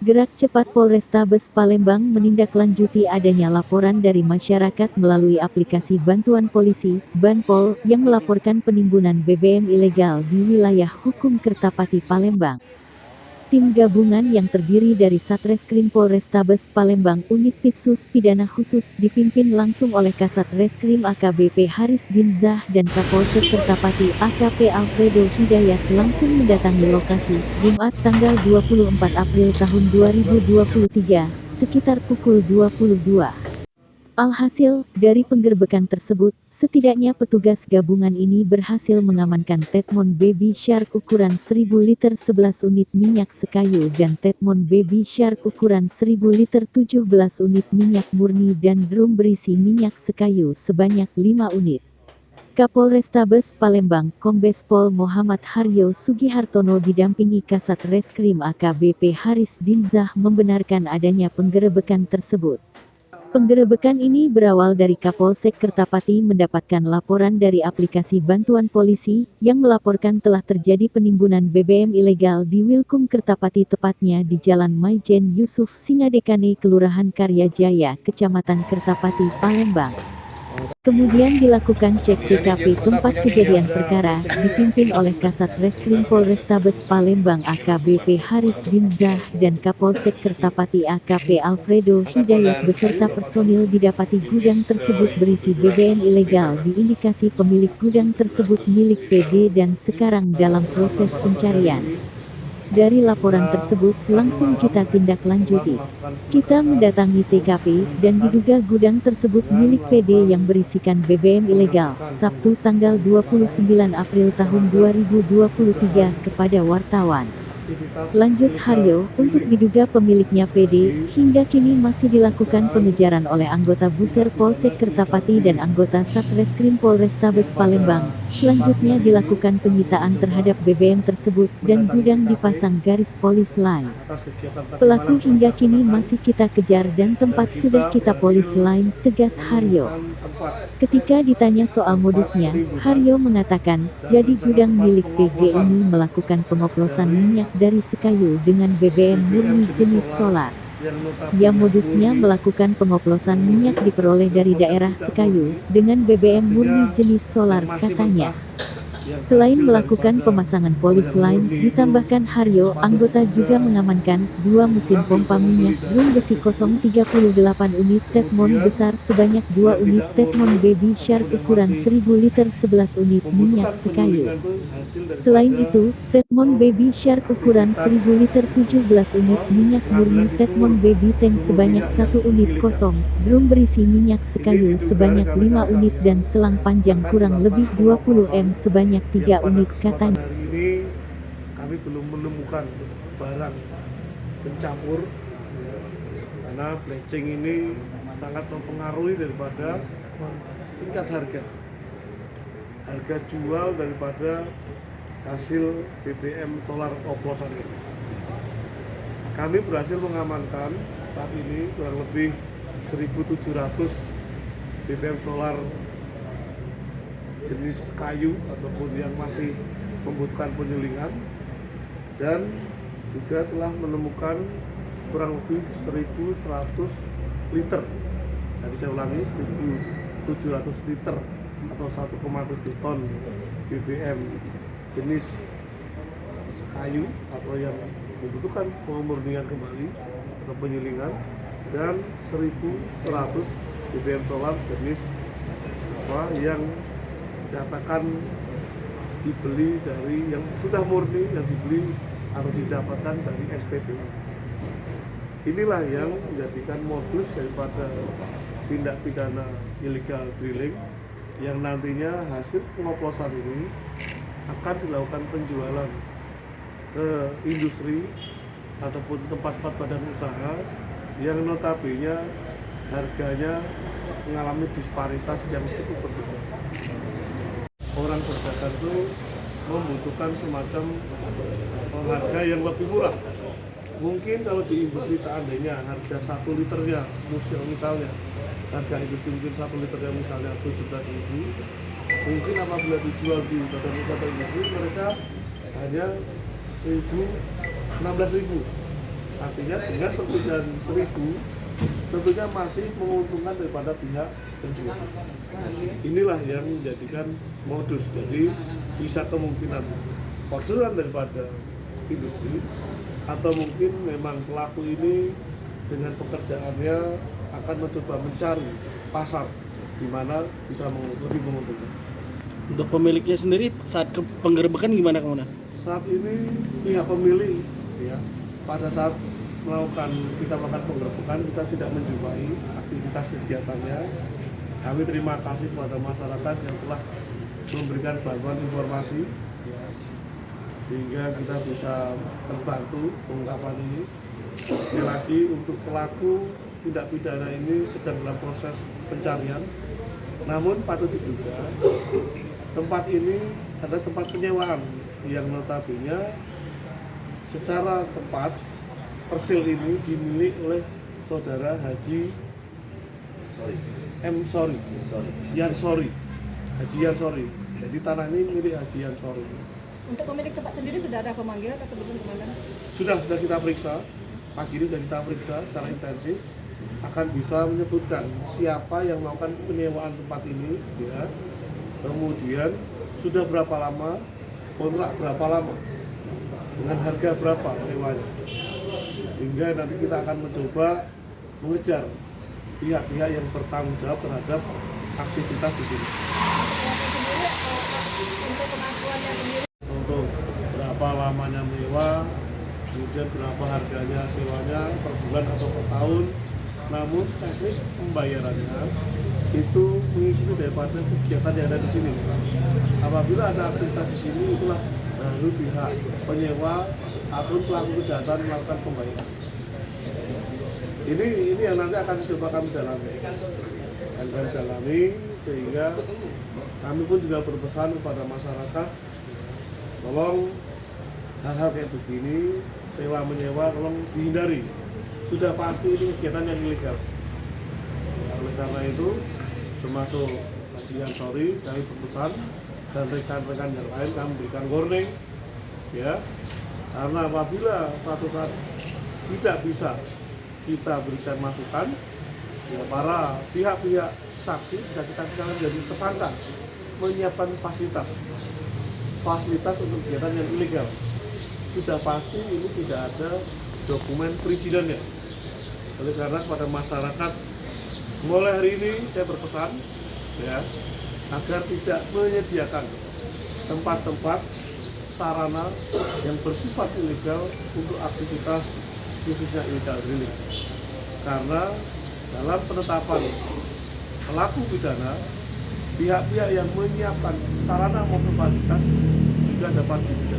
Gerak cepat Polrestabes Palembang menindaklanjuti adanya laporan dari masyarakat melalui aplikasi bantuan polisi, Banpol, yang melaporkan penimbunan BBM ilegal di wilayah hukum Kertapati Palembang. Tim gabungan yang terdiri dari Satreskrim Polrestabes Palembang Unit Pitsus Pidana Khusus dipimpin langsung oleh Kasat Reskrim AKBP Haris Dinzah dan Kapolsek Kertapati AKP Alfredo Hidayat langsung mendatangi lokasi Jumat tanggal 24 April tahun 2023 sekitar pukul 22. Alhasil, dari penggerbekan tersebut, setidaknya petugas gabungan ini berhasil mengamankan Tetmon Baby Shark ukuran 1000 liter 11 unit minyak sekayu dan Tetmon Baby Shark ukuran 1000 liter 17 unit minyak murni dan drum berisi minyak sekayu sebanyak 5 unit. Kapolrestabes Palembang Kombes Pol Muhammad Haryo Sugihartono didampingi Kasat Reskrim AKBP Haris Dinzah membenarkan adanya penggerebekan tersebut. Penggerebekan ini berawal dari Kapolsek Kertapati mendapatkan laporan dari aplikasi bantuan polisi yang melaporkan telah terjadi penimbunan BBM ilegal di Wilkum Kertapati tepatnya di Jalan Maijen Yusuf Singadekane Kelurahan Karya Jaya, Kecamatan Kertapati, Palembang. Kemudian dilakukan cek TKP tempat kejadian perkara, dipimpin oleh Kasat Reskrim Polrestabes Palembang AKBP Haris Dinzah dan Kapolsek Kertapati AKP Alfredo Hidayat beserta personil didapati gudang tersebut berisi BBM ilegal diindikasi pemilik gudang tersebut milik PG dan sekarang dalam proses pencarian. Dari laporan tersebut, langsung kita tindak lanjuti. Kita mendatangi TKP, dan diduga gudang tersebut milik PD yang berisikan BBM ilegal, Sabtu tanggal 29 April tahun 2023 kepada wartawan. Lanjut Haryo, untuk diduga pemiliknya PD, hingga kini masih dilakukan pengejaran oleh anggota Buser Polsek Kertapati dan anggota Satreskrim Polrestabes Palembang. Selanjutnya dilakukan penyitaan terhadap BBM tersebut dan gudang dipasang garis polis lain. Pelaku hingga kini masih kita kejar dan tempat sudah kita polis lain, tegas Haryo. Ketika ditanya soal modusnya, Haryo mengatakan, jadi gudang milik PG ini melakukan pengoplosan minyak dari sekayu dengan BBM murni jenis solar. Ya modusnya melakukan pengoplosan minyak diperoleh dari daerah sekayu dengan BBM murni jenis solar katanya. Selain melakukan pemasangan polis lain, ditambahkan Haryo, anggota juga mengamankan 2 mesin pompa minyak drum besi 038 unit Tetmon besar sebanyak 2 unit Tetmon Baby Shark ukuran 1000 liter 11 unit minyak sekayu. Selain itu, Tetmon Baby Shark ukuran 1000 liter 17 unit minyak murni Tetmon Baby Tank sebanyak 1 unit kosong, drum berisi minyak sekayu sebanyak 5 unit dan selang panjang kurang lebih 20 m sebanyak 3 unit katanya. Hari ini kami belum menemukan barang pencampur ya, karena bleaching ini sangat mempengaruhi daripada tingkat harga jual daripada hasil BBM solar oplosan ini. Kami berhasil mengamankan saat ini kurang lebih 1.700 BBM solar jenis kayu ataupun yang masih membutuhkan penyulingan, dan juga telah menemukan kurang lebih 1.100 liter, jadi saya ulangi 1.700 liter atau 1,7 ton BBM jenis kayu atau yang membutuhkan pemurnian kembali atau penyulingan, dan 1.100 BBM solar jenis yang dikatakan dibeli dari yang sudah murni, yang dibeli atau didapatkan dari SPP. Inilah yang menjadikan modus daripada tindak pidana illegal drilling, yang nantinya hasil pengoplosan ini akan dilakukan penjualan ke industri ataupun tempat-tempat badan usaha yang notabene harganya mengalami disparitas yang cukup berbeda. Orang berdagang itu membutuhkan semacam harga yang lebih murah. Mungkin kalau di industri seandainya harga 1 liternya misalnya harga industri mungkin 1 liternya misalnya 17.000, mungkin apabila dijual di badan usaha industri mereka hanya 16.000 Artinya dengan perpindahan 1000 tentunya masih menguntungkan daripada pihak penjual. Inilah yang menjadikan modus. Jadi bisa kemungkinan orderan daripada industri, atau mungkin memang pelaku ini dengan pekerjaannya akan mencoba mencari pasar di mana bisa lebih menguntungkan. Untuk pemiliknya sendiri saat penggerebekan gimana Komandan? Saat ini pihak pemilik ya, pada saat kita melakukan penggerebekan, kita tidak menjumpai aktivitas kegiatannya. Kami terima kasih kepada masyarakat yang telah memberikan bantuan informasi ya, sehingga kita bisa terbantu pengungkapan ini. Sekali lagi, untuk pelaku tindak pidana ini sedang dalam proses pencarian, namun patut diduga tempat ini adalah tempat penyewaan yang notabene secara tepat persil ini dimiliki oleh saudara Haji Yansori. Haji Yansori. Jadi tanah ini milik Haji Yansori. Untuk pemilik tempat sendiri sudah ada pemanggilan atau belum, Komandan? Sudah kita periksa. Pagi ini sudah kita periksa secara intensif, akan bisa menyebutkan siapa yang melakukan penyewaan tempat ini ya. Kemudian sudah berapa lama, kontrak berapa lama, dengan harga berapa sewanya, sehingga nanti kita akan mencoba mengejar pihak-pihak yang bertanggung jawab terhadap aktivitas di sini. Untuk pengakuannya sendiri, Untuk berapa lamanya menyewa, kemudian berapa harganya sewanya per bulan atau per tahun, namun teknis pembayarannya itu mengikuti daripada kegiatan yang ada di sini. Apabila ada aktivitas di sini, itulah baru pihak penyewa atau pelaku kejahatan melakukan pembayaran. Ini yang nanti akan coba kami dalami, sehingga kami pun juga berpesan kepada masyarakat, tolong hal-hal kayak begini, sewa menyewa, tolong dihindari. Sudah pasti ini kegiatan yang ilegal. Oleh karena itu, termasuk Haji Yansori, kami berpesan, dan rekan-rekan yang lain kami berikan warning ya, karena apabila suatu saat tidak bisa kita berikan masukan ya, para pihak-pihak saksi bisa kita menjadi tersangka menyiapkan fasilitas untuk kegiatan yang ilegal. Sudah pasti ini tidak ada dokumen perizinannya. Oleh karena kepada masyarakat, mulai hari ini saya berpesan ya, agar tidak menyediakan tempat-tempat sarana yang bersifat ilegal untuk aktivitas khususnya illegal drilling. Karena dalam penetapan pelaku pidana, pihak-pihak yang menyiapkan sarana maupun fasilitas juga dapat diberikan